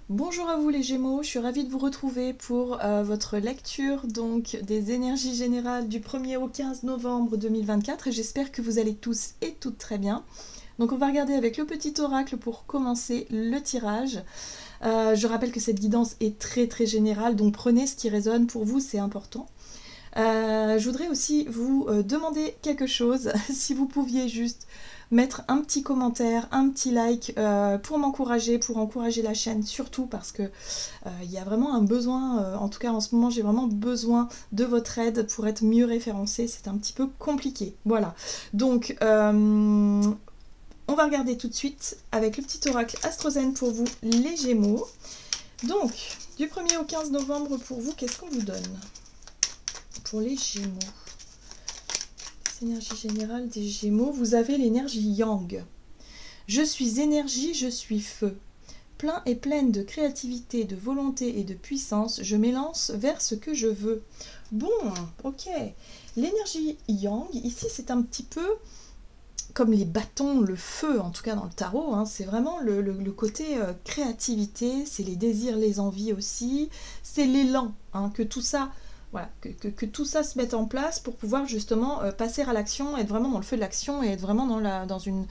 Bonjour à vous les Gémeaux, je suis ravie de vous retrouver pour votre lecture donc des énergies générales du 1er au 15 novembre 2024 et j'espère que vous allez tous et toutes très bien. Donc on va regarder avec le petit oracle pour commencer le tirage. Je rappelle que cette guidance est très générale, donc prenez ce qui résonne pour vous, c'est important. Je voudrais aussi vous demander quelque chose, si vous pouviez juste mettre un petit commentaire, un petit like pour m'encourager, pour encourager la chaîne, surtout parce que il y a vraiment un besoin, en tout cas en ce moment j'ai vraiment besoin de votre aide pour être mieux référencée, c'est un petit peu compliqué. Voilà, donc on va regarder tout de suite avec le petit oracle Astrozen pour vous les Gémeaux. Donc, du 1er au 15 novembre pour vous, qu'est-ce qu'on vous donne pour les Gémeaux? Les énergies générales des Gémeaux, vous avez l'énergie Yang. Je suis énergie, je suis feu. Plein et pleine de créativité, de volonté et de puissance, je m'élance vers ce que je veux. Bon, ok. L'énergie Yang, ici, c'est un petit peu comme les bâtons, le feu, en tout cas dans le tarot, hein, c'est vraiment le côté créativité, c'est les désirs, les envies aussi, c'est l'élan, hein, que tout ça... Voilà, que tout ça se mette en place pour pouvoir justement passer à l'action, être vraiment dans le feu de l'action et être vraiment dans une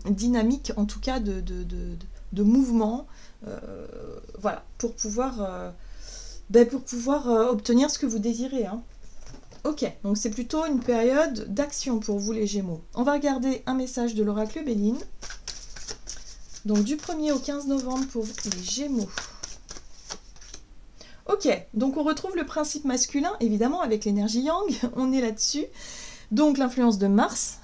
dynamique en tout cas de mouvement, voilà, pour pouvoir obtenir ce que vous désirez. Hein. Ok, donc c'est plutôt une période d'action pour vous les Gémeaux. On va regarder un message de l'oracle Béline. Donc du 1er au 15 novembre pour les Gémeaux. Ok, donc on retrouve le principe masculin, évidemment, avec l'énergie Yang, on est là-dessus. Donc l'influence de Mars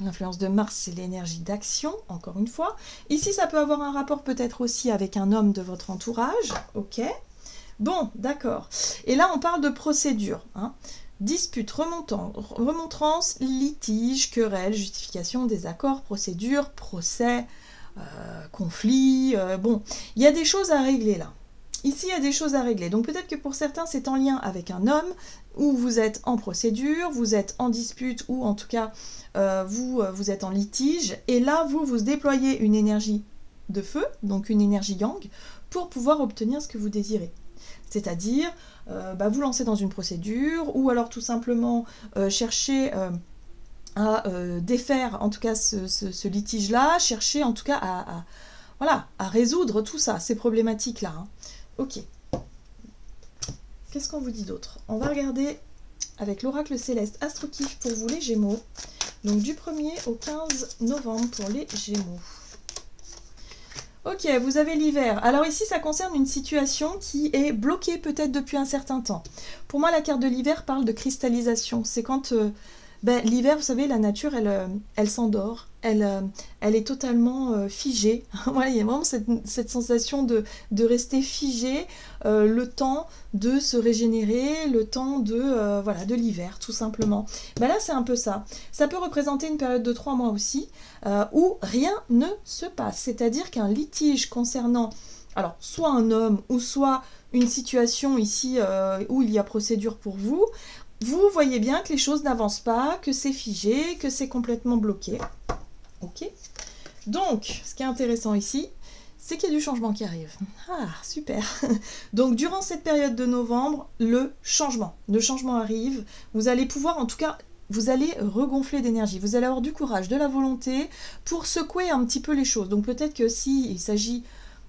c'est l'énergie d'action, encore une fois. Ici, ça peut avoir un rapport peut-être aussi avec un homme de votre entourage, ok. Bon, d'accord. Et là, on parle de procédure, hein. Dispute, remontrance, litige, querelle, justification, désaccord, procédure, procès, conflit, bon. Il y a des choses à régler là. Ici, il y a des choses à régler. Donc peut-être que pour certains, c'est en lien avec un homme, où vous êtes en procédure, vous êtes en dispute, ou en tout cas, vous êtes en litige. Et là, vous déployez une énergie de feu, donc une énergie yang, pour pouvoir obtenir ce que vous désirez. C'est-à-dire, vous lancez dans une procédure, ou alors tout simplement chercher... à défaire en tout cas ce litige-là, chercher en tout cas à résoudre tout ça, ces problématiques-là. Hein. Ok. Qu'est-ce qu'on vous dit d'autre? On va regarder avec l'oracle céleste Astrokif pour vous les Gémeaux. Donc du 1er au 15 novembre pour les Gémeaux. Ok, vous avez l'hiver. Alors ici, ça concerne une situation qui est bloquée peut-être depuis un certain temps. Pour moi, la carte de l'hiver parle de cristallisation. C'est quand... l'hiver, vous savez, la nature, elle s'endort, elle est totalement figée. Voilà, il y a vraiment cette sensation de rester figé, le temps de se régénérer, le temps de l'hiver, tout simplement. Là, c'est un peu ça. Ça peut représenter une période de 3 mois aussi, où rien ne se passe. C'est-à-dire qu'un litige concernant, alors, soit un homme, ou soit une situation ici où il y a procédure pour vous, vous voyez bien que les choses n'avancent pas, que c'est figé, que c'est complètement bloqué. Ok. Donc, ce qui est intéressant ici, c'est qu'il y a du changement qui arrive. Ah, super. Donc, durant cette période de novembre, le changement arrive. Vous allez pouvoir, en tout cas, vous allez regonfler d'énergie. Vous allez avoir du courage, de la volonté pour secouer un petit peu les choses. Donc, peut-être que s'il s'agit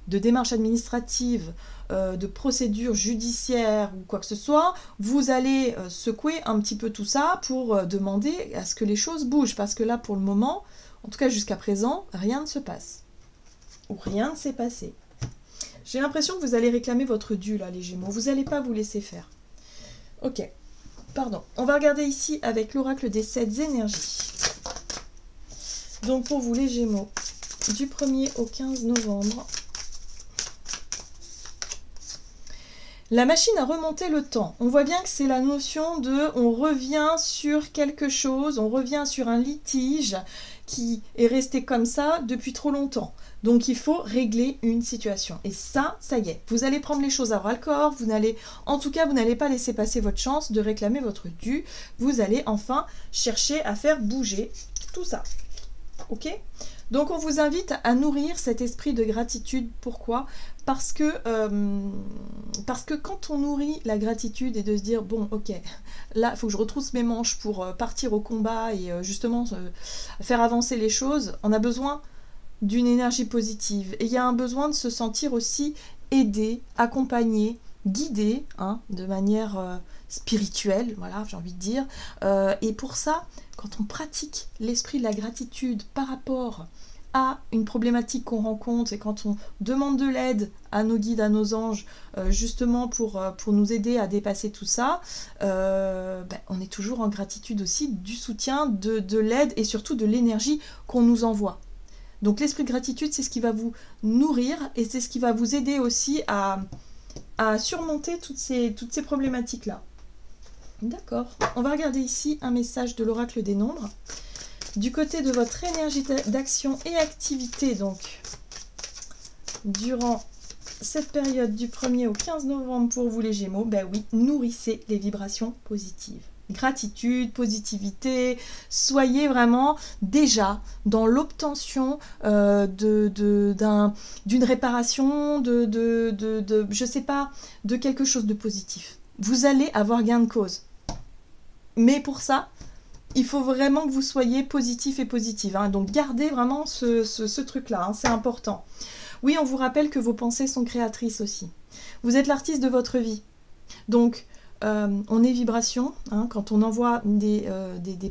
de démarches administratives, de procédures judiciaires ou quoi que ce soit, vous allez secouer un petit peu tout ça pour demander à ce que les choses bougent. Parce que là, pour le moment, en tout cas jusqu'à présent, rien ne se passe. Ou rien ne s'est passé. J'ai l'impression que vous allez réclamer votre dû, là, les Gémeaux. Vous n'allez pas vous laisser faire. Ok. Pardon. On va regarder ici avec l'oracle des 7 énergies. Donc pour vous, les Gémeaux, du 1er au 15 novembre... La machine a remonté le temps. On voit bien que c'est la notion de on revient sur quelque chose, on revient sur un litige qui est resté comme ça depuis trop longtemps. Donc il faut régler une situation. Et ça y est, vous allez prendre les choses à bras-le-corps, vous n'allez pas laisser passer votre chance de réclamer votre dû. Vous allez enfin chercher à faire bouger tout ça. Ok ? Donc on vous invite à nourrir cet esprit de gratitude. Pourquoi? Parce que quand on nourrit la gratitude et de se dire, bon ok, là il faut que je retrousse mes manches pour partir au combat et justement faire avancer les choses, on a besoin d'une énergie positive. Et il y a un besoin de se sentir aussi aidé, accompagné, guidé, hein, de manière spirituelle, voilà, j'ai envie de dire. Et pour ça, quand on pratique l'esprit de la gratitude par rapport à une problématique qu'on rencontre et quand on demande de l'aide à nos guides, à nos anges, justement pour nous aider à dépasser tout ça, on est toujours en gratitude aussi du soutien, de l'aide et surtout de l'énergie qu'on nous envoie. Donc l'esprit de gratitude, c'est ce qui va vous nourrir et c'est ce qui va vous aider aussi à surmonter toutes ces problématiques-là. D'accord. On va regarder ici un message de l'oracle des nombres. Du côté de votre énergie d'action et activité, donc, durant cette période du 1er au 15 novembre pour vous les Gémeaux, ben oui, nourrissez les vibrations positives. Gratitude, positivité, soyez vraiment déjà dans l'obtention d'une réparation, je sais pas, de quelque chose de positif. Vous allez avoir gain de cause. Mais pour ça, il faut vraiment que vous soyez positif et positive. Hein. Donc gardez vraiment ce truc-là, hein, c'est important. Oui, on vous rappelle que vos pensées sont créatrices aussi. Vous êtes l'artiste de votre vie. Donc, on est vibration. Hein, quand on envoie des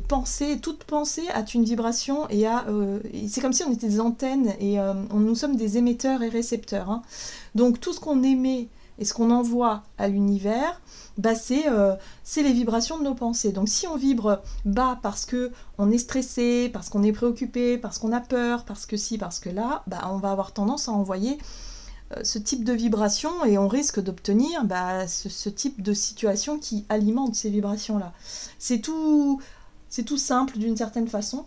pensées, toute pensée a une vibration et c'est comme si on était des antennes et nous sommes des émetteurs et récepteurs. Hein. Donc, tout ce qu'on émet et ce qu'on envoie à l'univers, bah c'est les vibrations de nos pensées. Donc si on vibre bas parce qu'on est stressé, parce qu'on est préoccupé, parce qu'on a peur, parce que ci, parce que là, bah, on va avoir tendance à envoyer ce type de vibration et on risque d'obtenir ce type de situation qui alimente ces vibrations-là. C'est tout simple d'une certaine façon.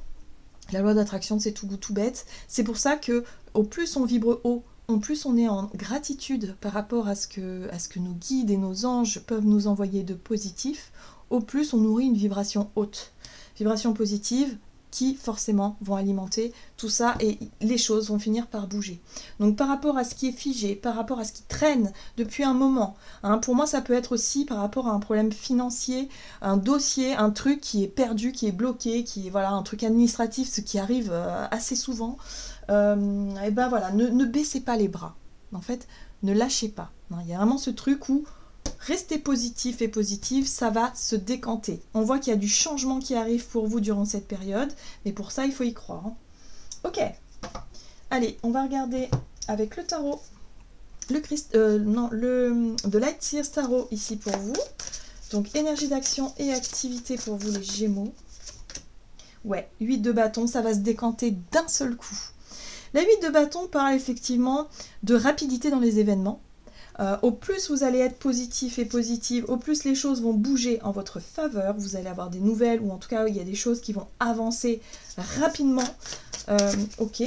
La loi d'attraction, c'est tout bête. C'est pour ça que au plus on vibre haut, en plus on est en gratitude par rapport à ce que nos guides et nos anges peuvent nous envoyer de positif, au plus on nourrit une vibration haute, vibration positive qui forcément vont alimenter tout ça et les choses vont finir par bouger. Donc par rapport à ce qui est figé, par rapport à ce qui traîne depuis un moment, hein, pour moi ça peut être aussi par rapport à un problème financier, un dossier, un truc qui est perdu, qui est bloqué, qui est voilà, un truc administratif, ce qui arrive assez souvent. Et ben voilà, ne baissez pas les bras, en fait, ne lâchez pas. Il y a vraiment ce truc où restez positif et positive, ça va se décanter. On voit qu'il y a du changement qui arrive pour vous durant cette période, mais pour ça, il faut y croire. Hein. Ok, allez, on va regarder avec le tarot, de Light Seers Tarot ici pour vous. Donc, énergie d'action et activité pour vous les Gémeaux. Ouais, 8 de bâton, ça va se décanter d'un seul coup. La 8 de bâton parle effectivement de rapidité dans les événements. Au plus vous allez être positif et positive, au plus les choses vont bouger en votre faveur. Vous allez avoir des nouvelles ou en tout cas il y a des choses qui vont avancer rapidement. Ok.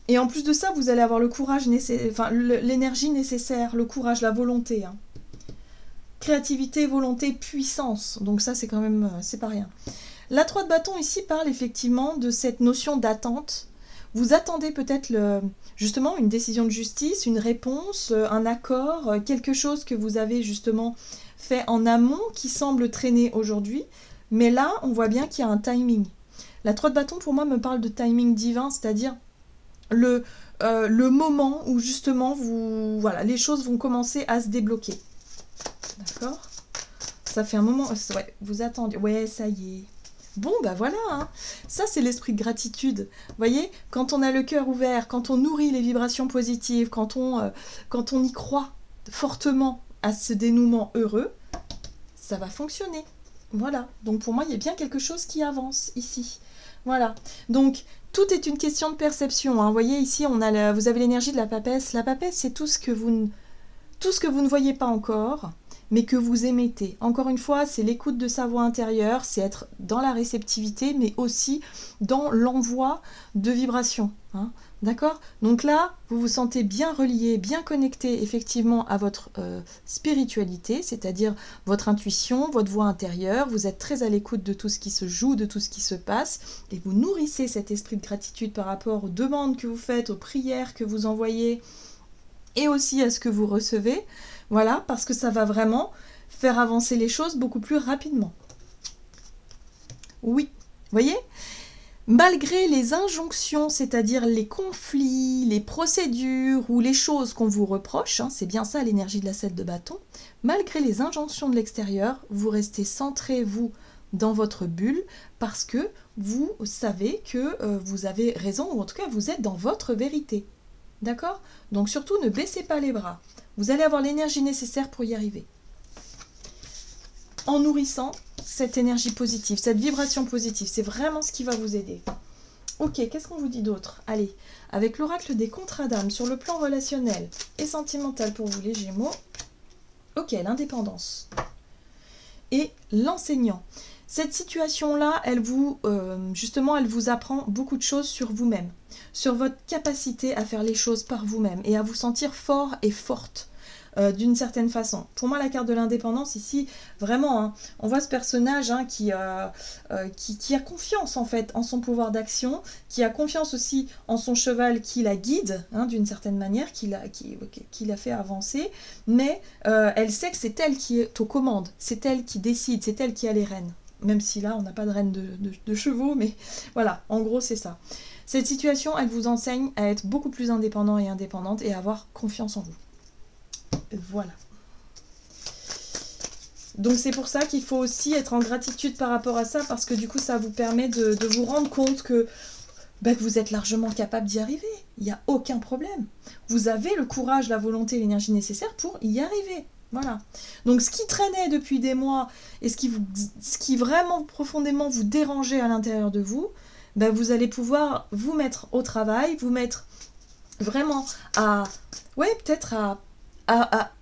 Et en plus de ça, vous allez avoir le courage nécessaire, enfin l'énergie nécessaire, le courage, la volonté. Hein. Créativité, volonté, puissance. Donc ça c'est quand même, c'est pas rien. La 3 de bâton ici parle effectivement de cette notion d'attente. Vous attendez peut-être justement une décision de justice, une réponse, un accord, quelque chose que vous avez justement fait en amont qui semble traîner aujourd'hui. Mais là, on voit bien qu'il y a un timing. La 3 de bâton pour moi me parle de timing divin, c'est-à-dire le moment où justement voilà, les choses vont commencer à se débloquer. D'accord ? Ça fait un moment... Ouais, vous attendez. Ouais, ça y est. Bon, bah voilà, hein. Ça c'est l'esprit de gratitude. Vous voyez, quand on a le cœur ouvert, quand on nourrit les vibrations positives, quand on y croit fortement à ce dénouement heureux, ça va fonctionner. Voilà, donc pour moi, il y a bien quelque chose qui avance ici. Voilà, donc tout est une question de perception. Hein. Vous voyez, ici, vous avez l'énergie de la papesse. La papesse, c'est tout ce que vous ne voyez pas encore, mais que vous émettez. Encore une fois, c'est l'écoute de sa voix intérieure, c'est être dans la réceptivité, mais aussi dans l'envoi de vibrations. Hein. D'accord? Donc là, vous vous sentez bien relié, bien connecté effectivement à votre spiritualité, c'est-à-dire votre intuition, votre voix intérieure. Vous êtes très à l'écoute de tout ce qui se joue, de tout ce qui se passe, et vous nourrissez cet esprit de gratitude par rapport aux demandes que vous faites, aux prières que vous envoyez, et aussi à ce que vous recevez. Voilà, parce que ça va vraiment faire avancer les choses beaucoup plus rapidement. Oui, voyez ? Malgré les injonctions, c'est-à-dire les conflits, les procédures ou les choses qu'on vous reproche, hein, c'est bien ça l'énergie de la 7 de bâton, malgré les injonctions de l'extérieur, vous restez centré, vous, dans votre bulle, parce que vous savez que vous avez raison, ou en tout cas vous êtes dans votre vérité. D'accord? Donc surtout ne baissez pas les bras. Vous allez avoir l'énergie nécessaire pour y arriver. En nourrissant cette énergie positive, cette vibration positive, c'est vraiment ce qui va vous aider. Ok, qu'est-ce qu'on vous dit d'autre? Allez, avec l'oracle des contrats d'âme sur le plan relationnel et sentimental pour vous les Gémeaux. Ok, l'indépendance et l'enseignant. Cette situation-là, justement, elle vous apprend beaucoup de choses sur vous-même, sur votre capacité à faire les choses par vous-même et à vous sentir fort et forte. D'une certaine façon. Pour moi, la carte de l'indépendance, ici, vraiment, hein, on voit ce personnage hein, qui a confiance, en fait, en son pouvoir d'action, qui a confiance aussi en son cheval qui la guide, hein, d'une certaine manière, qui la fait avancer, mais elle sait que c'est elle qui est aux commandes, c'est elle qui décide, c'est elle qui a les rênes. Même si là, on n'a pas de rênes de chevaux, mais voilà, en gros, c'est ça. Cette situation, elle vous enseigne à être beaucoup plus indépendant et indépendante et à avoir confiance en vous. Voilà. Donc c'est pour ça qu'il faut aussi être en gratitude par rapport à ça, parce que du coup ça vous permet de vous rendre compte que vous êtes largement capable d'y arriver. Il n'y a aucun problème. Vous avez le courage, la volonté, l'énergie nécessaire pour y arriver. Voilà. Donc ce qui traînait depuis des mois et ce qui vraiment profondément vous dérangeait à l'intérieur de vous, vous allez pouvoir vous mettre au travail, vous mettre vraiment à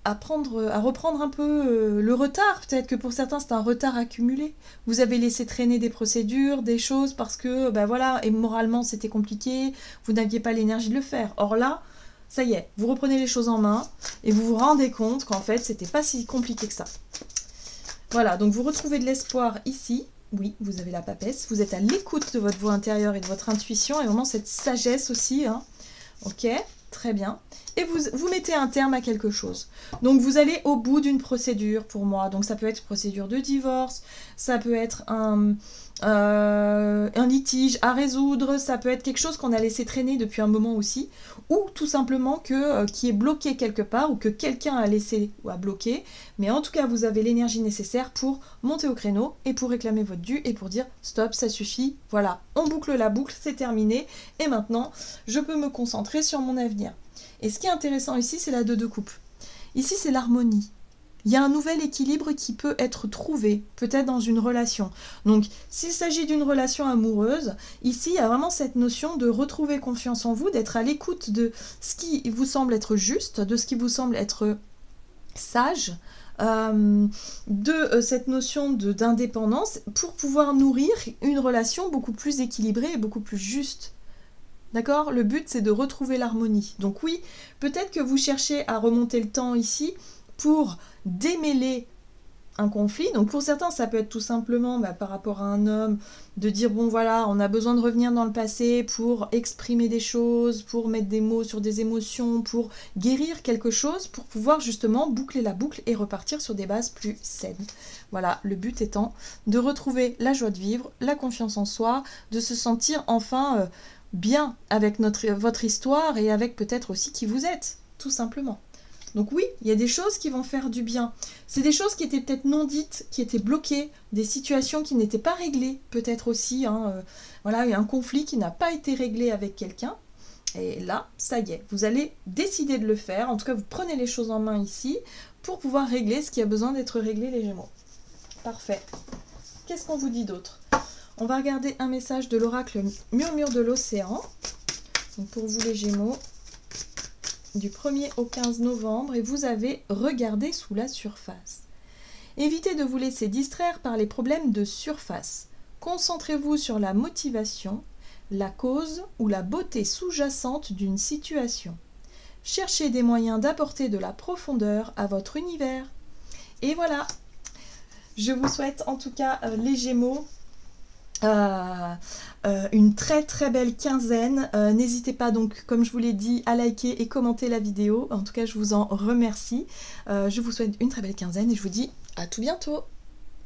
reprendre un peu le retard. Peut-être que pour certains c'est un retard accumulé. Vous avez laissé traîner des procédures, des choses parce que et moralement c'était compliqué, vous n'aviez pas l'énergie de le faire. Or là, ça y est, vous reprenez les choses en main et vous vous rendez compte qu'en fait c'était pas si compliqué que ça. Voilà, donc vous retrouvez de l'espoir ici. Oui, vous avez la papesse, vous êtes à l'écoute de votre voix intérieure et de votre intuition et vraiment cette sagesse aussi, hein. Ok, très bien. Et vous mettez un terme à quelque chose. Donc vous allez au bout d'une procédure pour moi. Donc ça peut être une procédure de divorce, ça peut être un litige à résoudre, ça peut être quelque chose qu'on a laissé traîner depuis un moment aussi, ou tout simplement qui est bloqué quelque part, ou que quelqu'un a laissé ou a bloqué. Mais en tout cas, vous avez l'énergie nécessaire pour monter au créneau et pour réclamer votre dû et pour dire stop, ça suffit, voilà, on boucle la boucle, c'est terminé, et maintenant, je peux me concentrer sur mon avenir. Et ce qui est intéressant ici, c'est la 2 de coupe. Ici, c'est l'harmonie. Il y a un nouvel équilibre qui peut être trouvé, peut-être dans une relation. Donc, s'il s'agit d'une relation amoureuse, ici, il y a vraiment cette notion de retrouver confiance en vous, d'être à l'écoute de ce qui vous semble être juste, de ce qui vous semble être sage, de cette notion d'indépendance pour pouvoir nourrir une relation beaucoup plus équilibrée et beaucoup plus juste. D'accord? Le but, c'est de retrouver l'harmonie. Donc oui, peut-être que vous cherchez à remonter le temps ici pour démêler un conflit. Donc pour certains, ça peut être tout simplement par rapport à un homme, de dire bon voilà, on a besoin de revenir dans le passé pour exprimer des choses, pour mettre des mots sur des émotions, pour guérir quelque chose, pour pouvoir justement boucler la boucle et repartir sur des bases plus saines. Voilà, le but étant de retrouver la joie de vivre, la confiance en soi, de se sentir enfin bien avec votre histoire et avec peut-être aussi qui vous êtes, tout simplement. Donc oui, il y a des choses qui vont faire du bien. C'est des choses qui étaient peut-être non dites, qui étaient bloquées, des situations qui n'étaient pas réglées, peut-être aussi, voilà, un conflit qui n'a pas été réglé avec quelqu'un. Et là, ça y est, vous allez décider de le faire. En tout cas, vous prenez les choses en main ici pour pouvoir régler ce qui a besoin d'être réglé, les Gémeaux. Parfait. Qu'est-ce qu'on vous dit d'autre ? On va regarder un message de l'oracle Murmure de l'Océan. Donc pour vous les Gémeaux, du 1er au 15 novembre, et vous avez regardé sous la surface. Évitez de vous laisser distraire par les problèmes de surface. Concentrez-vous sur la motivation. la cause ou la beauté sous-jacente d'une situation. Cherchez des moyens d'apporter de la profondeur à votre univers. Et voilà, je vous souhaite en tout cas les Gémeaux une très très belle quinzaine. N'hésitez pas donc, comme je vous l'ai dit, à liker et commenter la vidéo. En tout cas, je vous en remercie. Je vous souhaite une très belle quinzaine et je vous dis à tout bientôt.